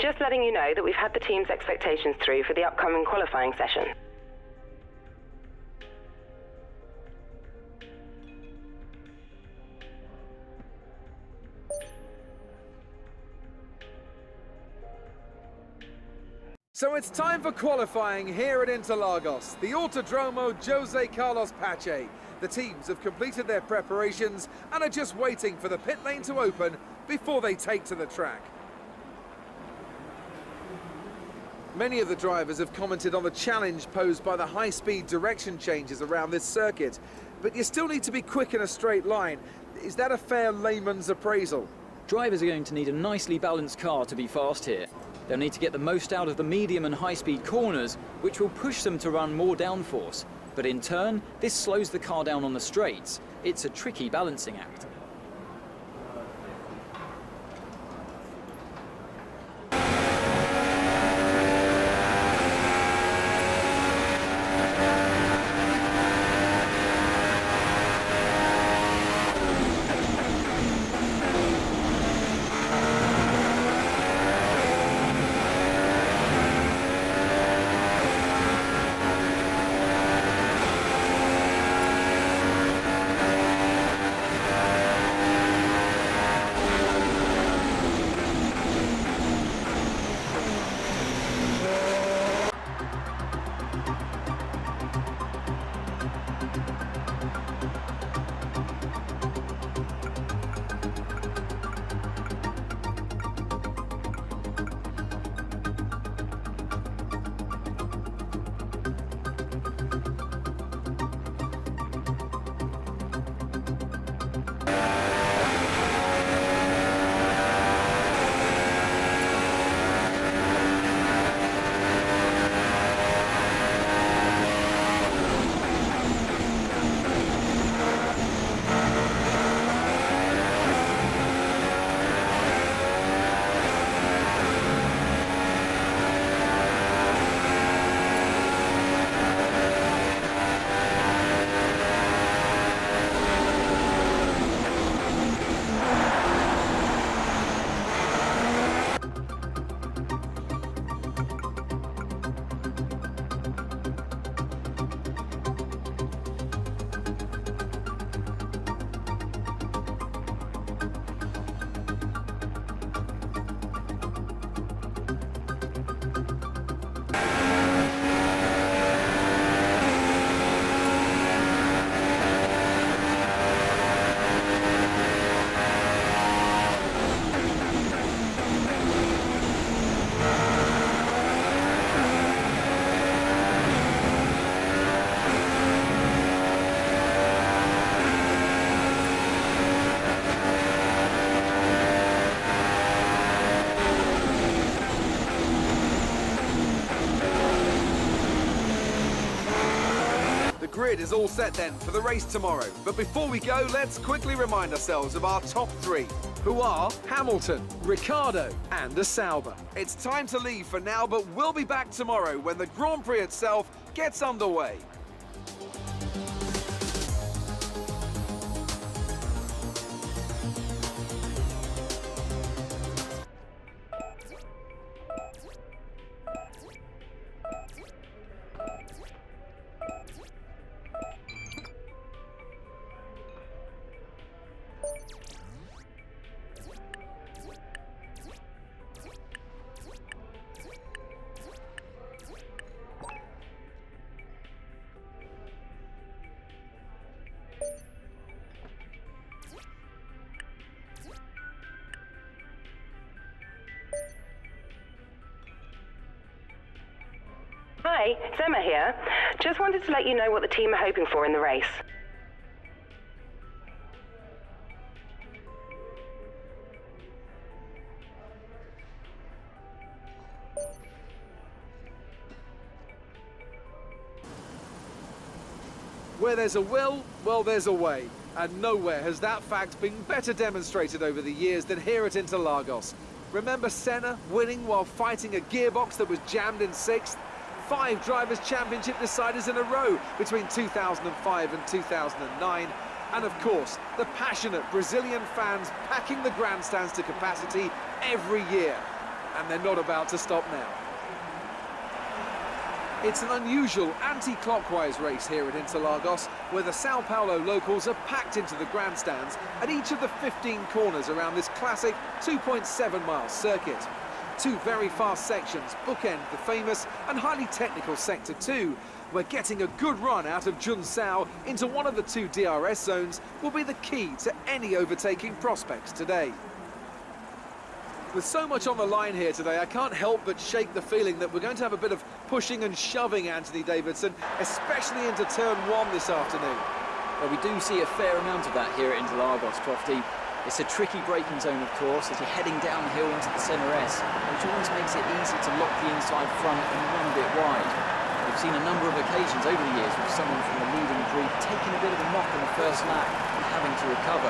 Just letting you know that we've had the team's expectations through for the upcoming qualifying session. So it's time for qualifying here at Interlagos, the Autodromo Jose Carlos Pache. The teams have completed their preparations and are just waiting for the pit lane to open before they take to the track. Many of the drivers have commented on the challenge posed by the high-speed direction changes around this circuit, but you still need to be quick in a straight line. Is that a fair layman's appraisal? Drivers are going to need a nicely balanced car to be fast here. They'll need to get the most out of the medium and high-speed corners, which will push them to run more downforce. But in turn, this slows the car down on the straights. It's a tricky balancing act. Grid is all set then for the race tomorrow. But before we go, let's quickly remind ourselves of our top three, who are Hamilton, Ricciardo and de Sauber. It's time to leave for now, but we'll be back tomorrow when the Grand Prix itself gets underway. Hi, it's Emma here. Just wanted to let you know what the team are hoping for in the race. Where there's a will, well, there's a way. And nowhere has that fact been better demonstrated over the years than here at Interlagos. Remember Senna winning while fighting a gearbox that was jammed in sixth? 5 Drivers' Championship deciders in a row between 2005 and 2009. And of course, the passionate Brazilian fans packing the grandstands to capacity every year. and they're not about to stop now. It's an unusual anti-clockwise race here at Interlagos, where the Sao Paulo locals are packed into the grandstands at each of the 15 corners around this classic 2.7-mile circuit. Two very fast sections bookend the famous and highly technical Sector 2, where getting a good run out of Junsao into one of the two DRS zones will be the key to any overtaking prospects today. With so much on the line here today, I can't help but shake the feeling that we're going to have a bit of pushing and shoving, Anthony Davidson, especially into turn 1 this afternoon. Well, we do see a fair amount of that here at Interlagos, Crofty. It's a tricky braking zone, of course, as you're heading downhill into the centre S, which always makes it easy to lock the inside front and run a bit wide. We've seen a number of occasions over the years with someone from the leading group taking a bit of a knock on the first lap and having to recover.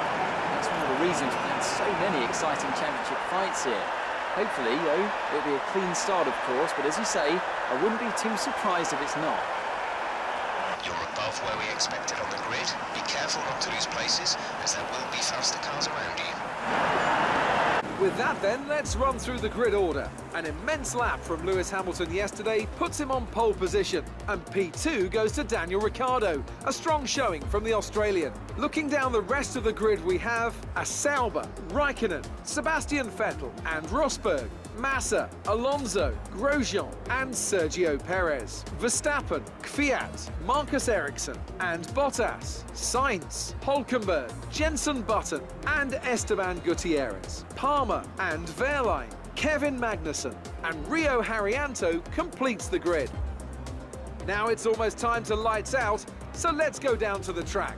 That's one of the reasons we've had so many exciting championship fights here. Hopefully, though, it'll be a clean start, of course, but as you say, I wouldn't be too surprised if it's not. You're above where we expected on the grid. Be careful not to lose places, as there will be faster cars around you. With that then, let's run through the grid order. An immense lap from Lewis Hamilton yesterday puts him on pole position, and P2 goes to Daniel Ricciardo, a strong showing from the Australian. Looking down the rest of the grid, we have a Sauber, Raikkonen, Sebastian Vettel and Rosberg, Massa, Alonso, Grosjean and Sergio Perez, Verstappen, Kvyat, Marcus Ericsson and Bottas, Sainz, Hülkenberg, Jenson Button and Esteban Gutierrez, Palmer and Wehrlein, Kevin Magnussen and Rio Haryanto completes the grid. Now it's almost time to lights out, so let's go down to the track.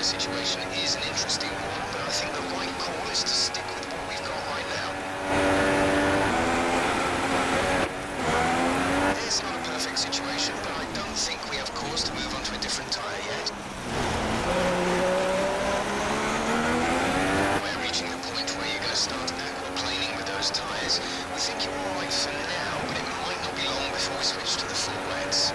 situation is an interesting one, but I think the right call is to stick with what we've got right now. It's not a perfect situation, but I don't think we have cause to move on to a different tyre yet. We're reaching the point where you're going to start aquaplaning with those tyres. We think you're alright for now, but it might not be long before we switch to the full wets.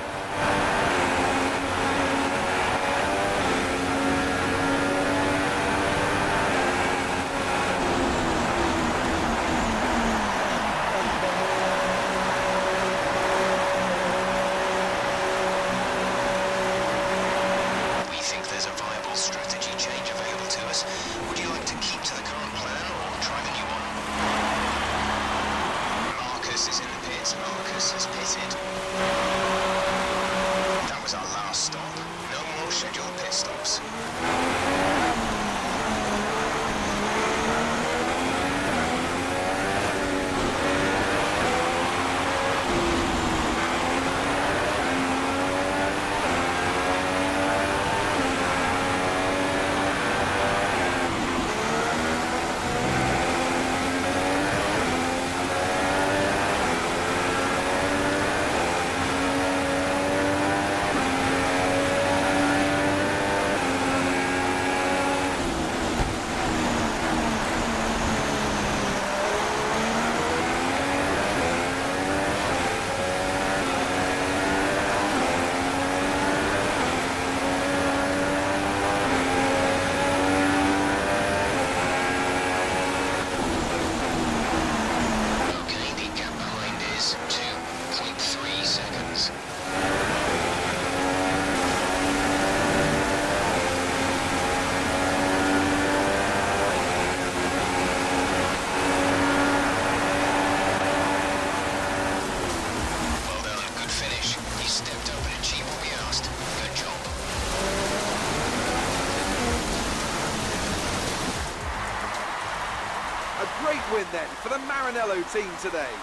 Great win then for the Maranello team today.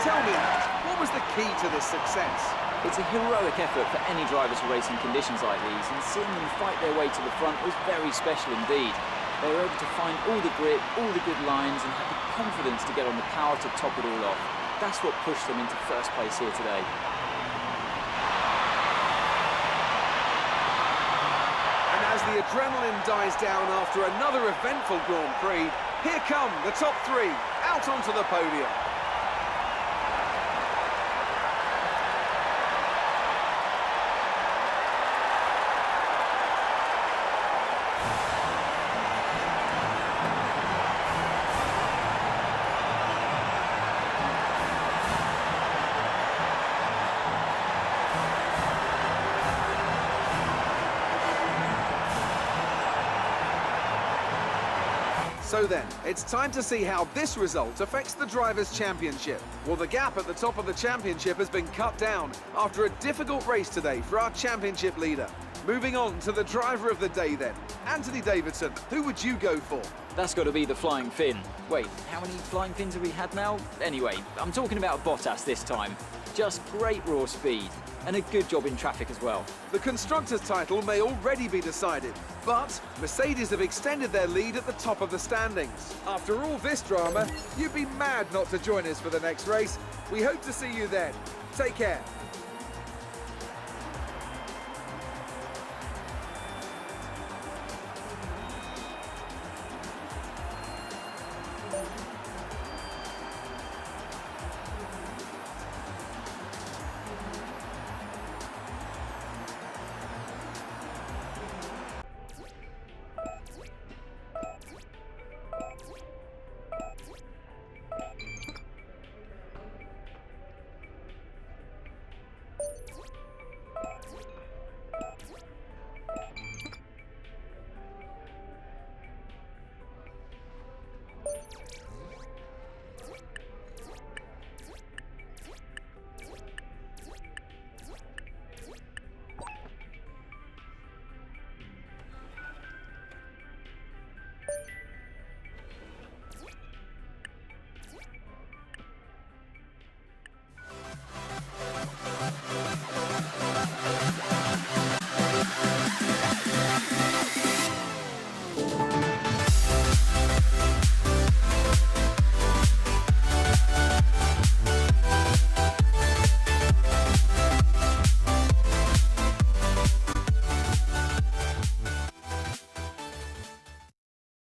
Tell me, what was the key to this success? It's a heroic effort for any driver to race in conditions like these, and seeing them fight their way to the front was very special indeed. They were able to find all the grit, all the good lines, and had the confidence to get on the power to top it all off. That's what pushed them into first place here today. As the adrenaline dies down after another eventful Grand Prix, here come the top three out onto the podium. So then, it's time to see how this result affects the Drivers' Championship. Well, the gap at the top of the championship has been cut down after a difficult race today for our championship leader. Moving on to the driver of the day then. Anthony Davidson, who would you go for? That's got to be the Flying Finn. Wait, how many Flying Fins have we had now? Anyway, I'm talking about Bottas this time. Just great raw speed, and a good job in traffic as well. The Constructors' title may already be decided, but Mercedes have extended their lead at the top of the standings. After all this drama, you'd be mad not to join us for the next race. We hope to see you then. Take care.